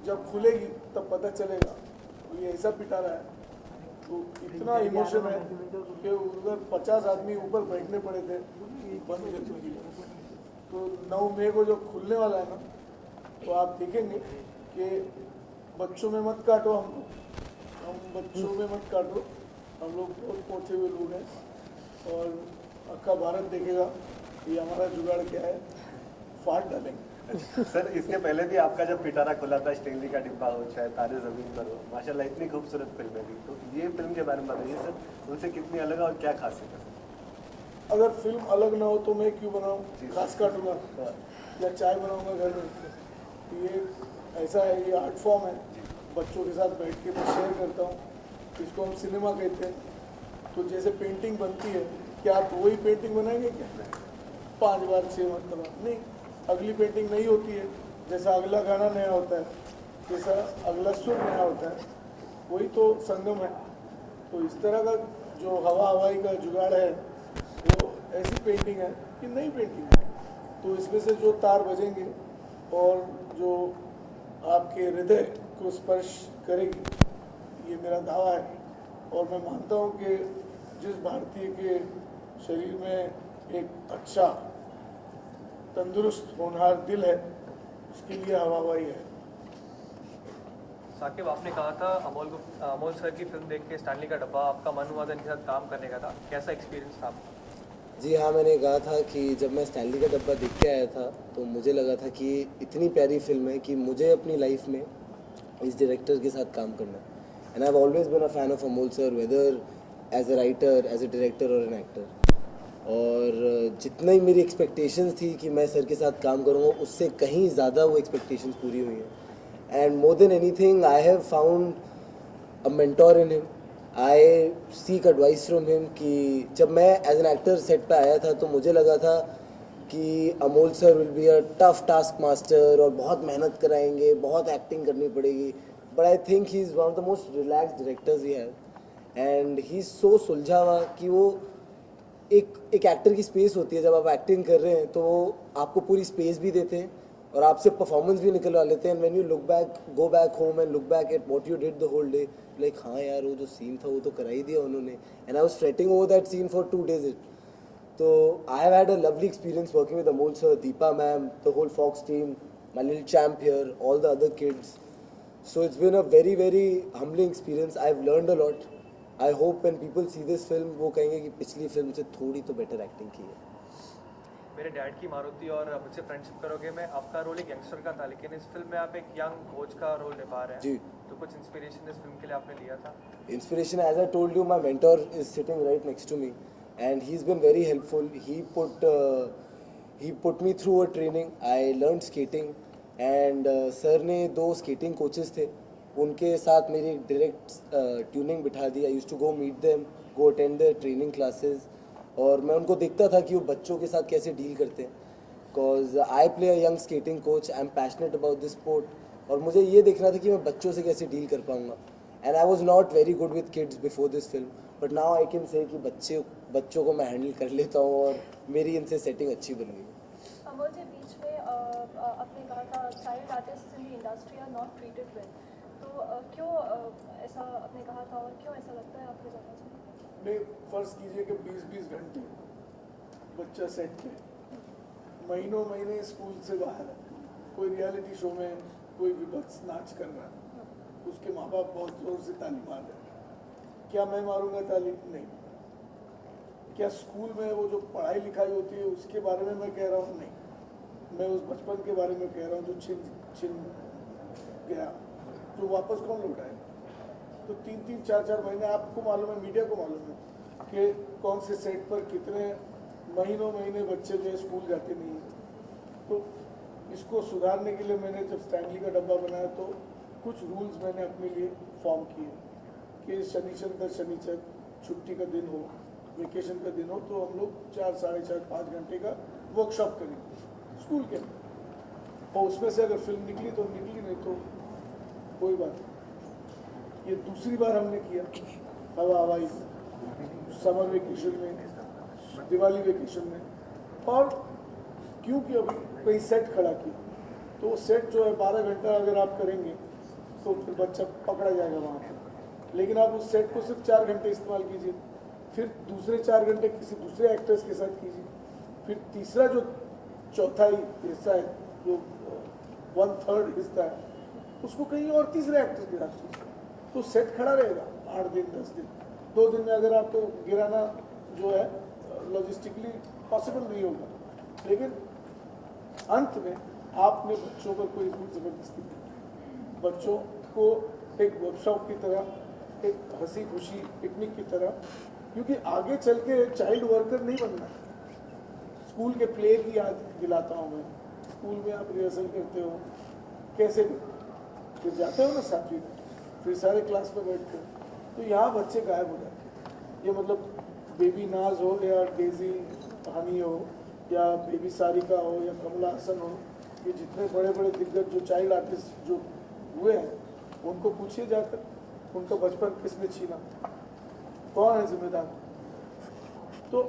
जब खुलेगी तब पता चलेगा। तो ये ऐसा पिटारा है, तो इतना इमोशन है कि उधर 50 आदमी ऊपर बैठने पड़े थे बंद करने के लिए। तो 9 मई को जो खुलने वाला है ना, तो आप देखेंगे कि बच्चों में मत काटो, हम बच्चों में मत काटो, हम लोग बहुत पहुँचे हुए लोग हैं और अक्का भारत देखेगा कि हमारा जुगाड़ क्या है, फाड़ डालेंगे। सर इसके पहले भी आपका जब पिटारा खुला था, स्टेनली का डिब्बा हो चाहे तारे ज़मीन पर हो, माशाल्लाह इतनी खूबसूरत फिल्में थी, तो ये फिल्म के बारे में बताइए सर, उनसे कितनी अलग है और क्या खासियत है सर? अगर फिल्म अलग ना हो तो मैं क्यों बनाऊँ, घास काटूंगा या चाय बनाऊंगा घर में। तो ये ऐसा है, ये आर्ट फॉर्म है, बच्चों के साथ बैठ के मैं शेयर करता हूँ, इसको हम सिनेमा कहते हैं। तो जैसे पेंटिंग बनती है, क्या आप वही पेंटिंग बनाएंगे क्या 5 बार 6 मरतबा? नहीं, अगली पेंटिंग नई होती है, जैसा अगला गाना नया होता है, जैसा अगला सुर नया होता है, वही तो संगम है। तो इस तरह का जो हवाई का जुगाड़ है वो ऐसी पेंटिंग है कि नई पेंटिंग है। तो इसमें से जो तार बजेंगे और जो आपके हृदय को स्पर्श करेगी, ये मेरा दावा है। और मैं मानता हूँ कि जिस भारतीय के शरीर में एक अच्छा तंदुरुस्त होनहार दिल है, उसके लिए हवाई है। साकिब, आपने कहा था अमोल सर की फिल्म देख के स्टैनली का डब्बा आपका मन हुआ था इनके साथ काम करने का था, कैसा एक्सपीरियंस था आपका? जी हाँ, मैंने कहा था कि जब मैं स्टैनली का डब्बा देख के आया था तो मुझे लगा था कि इतनी प्यारी फिल्म है कि मुझे अपनी लाइफ में इस डायरेक्टर के साथ काम करना है। And I have always been a fan of Amol sir, whether as a writer, as a director और एन एक्टर। और जितना ही मेरी एक्सपेक्टेशंस थी कि मैं सर के साथ काम करूँगा, उससे कहीं ज़्यादा वो एक्सपेक्टेशंस पूरी हुई हैं। And more than anything I have found a mentor in him. I seek advice from him कि जब मैं एज एन एक्टर सेट पे आया था तो मुझे लगा था कि Amol sir will be a tough task master और बहुत मेहनत कराएंगे, बहुत एक्टिंग करनी पड़ेगी। But I think he is one of the most relaxed directors we have, and he is so सुलझा हुआ कि वो एक एक्टर की स्पेस होती है, जब आप एक्टिंग कर रहे हैं तो आपको पूरी स्पेस भी देते हैं और आपसे परफॉर्मेंस भी निकलवा लेते हैं। When you look back, go back home and look back at what you did the whole day, like हाँ यार वो जो सीन था वो तो करा ही दिया उन्होंने, and I was fretting over that scene for 2 days it. तो I have had a lovely experience working with Amol sir, Deepa ma'am, the whole Fox team, my little champ here, all the other kids. So it's been a very very humbling experience. I've learned a lot. I hope when people see this film वो कहेंगे कि पिछली film से थोड़ी तो better acting की है। मेरे डैड की मारुति और मुझसे फ्रेंडशिप करोगे में आपका रोल एक यंगस्टर का था, लेकिन इस फिल्म में आप एक यंग कोच का रोल निभा रहे हैं जी। तो कुछ इंस्पिरेशन इस फिल्म के लिए आपने लिया था? Inspiration, as I told you, my mentor is sitting right next to me, and he's been very helpful. He put me through a training. I learned skating, and sir ने 2 skating coaches थे, उनके साथ मेरी एक direct tuning बिठा दी। I used to go meet them, go attend their training classes, और मैं उनको देखता था कि वो बच्चों के साथ कैसे डील करते हैं। Because I play a young skating coach, I am passionate about this sport, और मुझे ये देखना था कि मैं बच्चों से कैसे डील कर पाऊँगा। And I was not very good with kids before this film, but now I can say कि बच्चों को मैं हैंडल कर लेता हूँ और मेरी इनसे सेटिंग अच्छी बन गई। अमोल जी, बीच में आपने कहा था child artist in the industry are not treated well, तो क्यों ऐसा आपने कहा था और क्यों ऐसा लगता है आपको जानना चाहिए? नहीं, फर्ज कीजिए कि 20-20 घंटे बच्चा सेट पे, महीनों महीने स्कूल से बाहर है, कोई रियलिटी शो में कोई विभत्स नाच कर रहा है, उसके माँ बाप बहुत जोर से ताली मार रहे हैं। क्या मैं मारूंगा ताली? नहीं। क्या स्कूल में वो जो पढ़ाई लिखाई होती है उसके बारे में मैं कह रहा हूँ? नहीं, मैं उस बचपन के बारे में कह रहा हूँ जो छिन गया, जो वापस कौन लौटाएगा? तो 3-3, 4-4 महीने आपको मालूम है, मीडिया को मालूम है कि कौन से सेट पर कितने महीनों महीने बच्चे जो है स्कूल जाते नहीं हैं। तो इसको सुधारने के लिए मैंने जब स्टैनली का डब्बा बनाया तो कुछ रूल्स मैंने अपने लिए फॉर्म किए कि शनिचर दर शनिचर छुट्टी का दिन हो, वेकेशन का दिन हो, तो हम लोग 4, 4.5, 5 घंटे का वर्कशॉप करेंगे स्कूल के अंदर, और उसमें से अगर फिल्म निकली तो निकली, नहीं तो कोई बात नहीं। ये दूसरी बार हमने किया हवाई समर वेकेशन में, दिवाली वेकेशन में, और क्योंकि अभी कहीं सेट खड़ा किया तो वो सेट जो है 12 घंटा अगर आप करेंगे तो फिर बच्चा पकड़ा जाएगा वहाँ पर। लेकिन आप उस सेट को सिर्फ 4 घंटे इस्तेमाल कीजिए, फिर दूसरे 4 घंटे किसी दूसरे एक्टर्स के साथ कीजिए, फिर तीसरा जो चौथाई हिस्सा है, जो 1/3 हिस्सा है, उसको कहीं और तीसरे एक्टर के साथ कीजिए, तो सेट खड़ा रहेगा 8 दिन 10 दिन। 2 दिन में अगर आपको गिराना जो है लॉजिस्टिकली पॉसिबल नहीं होगा, लेकिन अंत में आपने बच्चों पर कोई जोर जबरदस्ती नहीं, बच्चों को एक वर्कशॉप की तरह, एक हंसी खुशी पिकनिक की तरह, क्योंकि आगे चल के चाइल्ड वर्कर नहीं बनना है। स्कूल के प्ले की याद दिलाता हूँ मैं, स्कूल में आप रिहर्सल करते हो कैसे, फिर जाते हो ना 7वीं में, फिर सारे क्लास में बैठते हो, तो यहाँ बच्चे गायब हो जाते हैं। ये मतलब बेबी नाज हो या डेजी हनी हो या बेबी सारिका हो या कमला हसन हो, ये जितने बड़े बड़े दिग्गज जो चाइल्ड आर्टिस्ट जो हुए हैं, उनको पूछिए जाकर उनका बचपन किसने छीना, कौन है जिम्मेदार। तो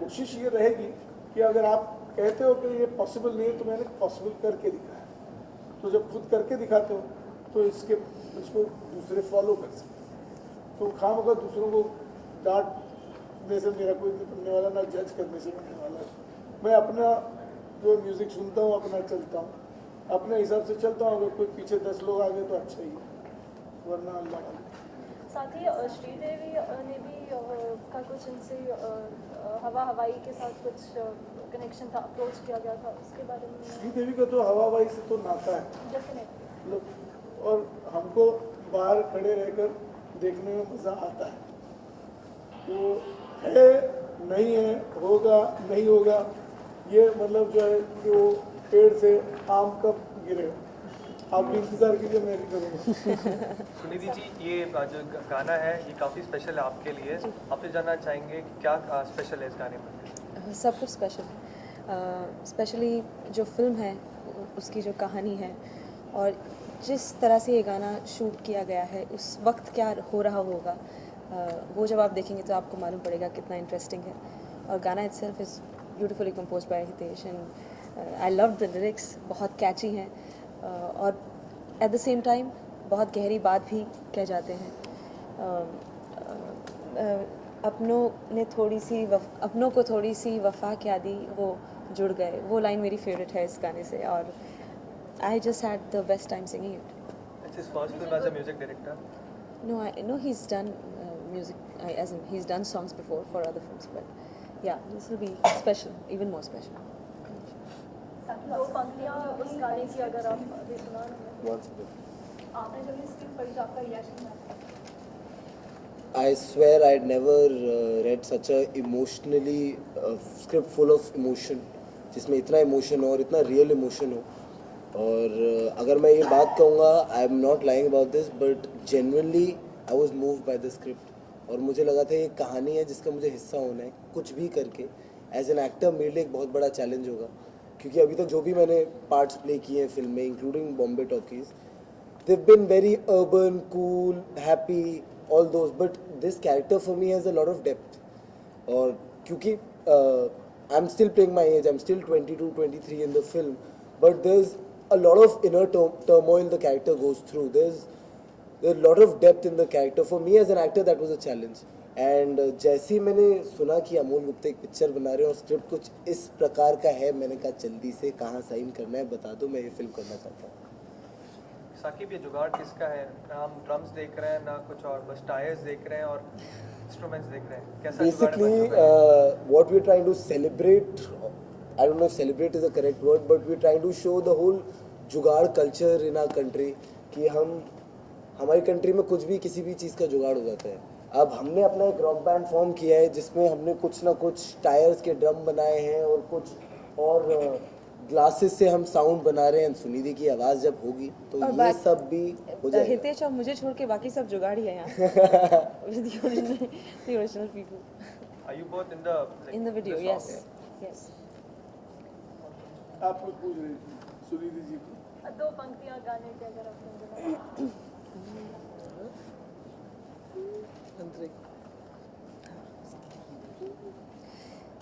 कोशिश ये रहेगी कि अगर आप कहते हो कि ये पॉसिबल नहीं है, तो मैंने पॉसिबल करके दिखाया, तो जब खुद करके दिखाते हो तो इसको दूसरे फॉलो कर सकते। तो खामखा दूसरों को डांटने से मेरा कोई नहीं बनने वाला, ना जज करने से बनने वाला है। मैं अपना जो म्यूज़िक सुनता हूँ अपना चलता हूँ, अपने हिसाब से चलता हूँ। अगर कोई पीछे 10 लोग आ गए तो अच्छा ही है, वरना अल्लाह वाला। साथ ही श्रीदेवी ने भी का कुछ इनसे हवाई के साथ कुछ कनेक्शन था, अप्रोच किया गया था, उसके बारे में। श्रीदेवी का तो हवाई से तो नाता है डेफिनेटली, मतलब, और हमको बाहर खड़े रहकर देखने में मज़ा आता है। तो है नहीं है, होगा नहीं होगा, ये मतलब जो है कि वो पेड़ से आम कब गिरे, आप भी इंतज़ार कीजिए, मैं भी करूँगा। सुनिधि जी, ये जो गाना है ये काफ़ी स्पेशल है आपके लिए, आपसे जानना चाहेंगे क्या स्पेशल है इस गाने में? सब कुछ स्पेशल है, स्पेशली जो फिल्म है उसकी जो कहानी है, और जिस तरह से ये गाना शूट किया गया है, उस वक्त क्या हो रहा होगा, वो जब आप देखेंगे तो आपको मालूम पड़ेगा कितना इंटरेस्टिंग है। और गाना itself is beautifully compose bye Hitesh, and I love the lyrics, बहुत कैची हैं, और एट द सेम टाइम बहुत गहरी बात भी कह जाते हैं। अपनों को थोड़ी सी वफा क्या दी, वो जुड़ गए, वो लाइन मेरी फेवरेट है इस गाने से, और I just had the best time singing it. It's his first film as a music director. No, he's done music, as in he's done songs before for other films, but yeah, this will be special, even more special. 2 पंक्तियाँ उस गाने की अगर आप अभी सुना रहे Once again. आपने जब ये स्क्रिप्ट पढ़ी तो आपका रिएक्शन था? I swear I'd never read such a emotionally script full of emotion, जिसमें इतना इमोशन हो और इतना रियल इमोशन हो। और अगर मैं ये बात कहूँगा, I am not lying about this, but genuinely I was moved by the script, और मुझे लगा था ये कहानी है जिसका मुझे हिस्सा होना है, कुछ भी करके। एज एन एक्टर मेरे लिए एक बहुत बड़ा चैलेंज होगा, क्योंकि अभी तक जो भी मैंने पार्ट्स प्ले किए हैं फिल्म में, including Bombay talkies, they've been very urban, cool, happy, all those, but this character for me has a lot of depth. और क्योंकि I'm still playing my age, I'm still 22, 23 in the film, but there's a lot of inner turmoil the character goes through. There's a lot of depth in the character. For me as an actor, that was a challenge. And जैसे ही मैंने सुना कि अमोल गुप्ता एक picture बना रहे हैं और script कुछ इस प्रकार का है, मैंने कहा जल्दी से कहाँ साइन करना है बता दो, मैं ये फिल्म करना चाहता हूँ। साकिब, ये जुगाड़ किसका है? ना हम ड्रम्स देख रहे हैं ना कुछ और, बस टायर्स देख रहे हैं और इंस्ट्रूमेंट्स देख रहे हैं, कैसा जुगाड़ बन Basically, चुका है? what we're trying to celebrate, I don't know if celebrate is the correct word, but we're trying to show the whole जुगाड़ culture in our country, कि हमारी कंट्री में कुछ भी किसी भी चीज़ का जुगाड़ हो जाता है। अब हमने अपना एक रॉक बैंड फॉर्म किया है जिसमें हमने कुछ ना कुछ टायर्स के ड्रम बनाए हैं और कुछ और ग्लासेस से हम साउंड बना रहे हैं। सुनिधि की आवाज़ जब होगी तो ये सब भी हो जाएगा। हितेश और मुझे छोड़ के बाकी सब जुगाड़ ही है यहाँ। The original people. Are you both in the video, song? yes. Yes. आप कुछ पूछ रही थी सुनिधि जी को। 2 पंक्तियाँ गाने के अगर आप सुन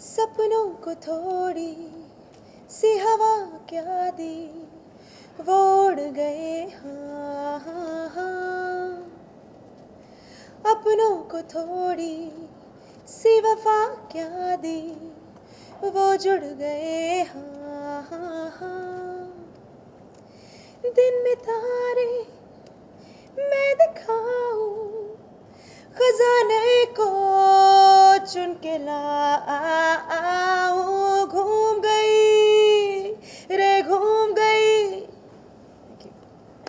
सपनों को थोड़ी सी हवा क्या दी, वो उड़ गए हाँ हाँ अपनों को थोड़ी सी वफा क्या दी, वो जुड़ गए हाँ हाँ हाँ। दिन में तारे मैं दिखाऊं, खजाने को चुन के ला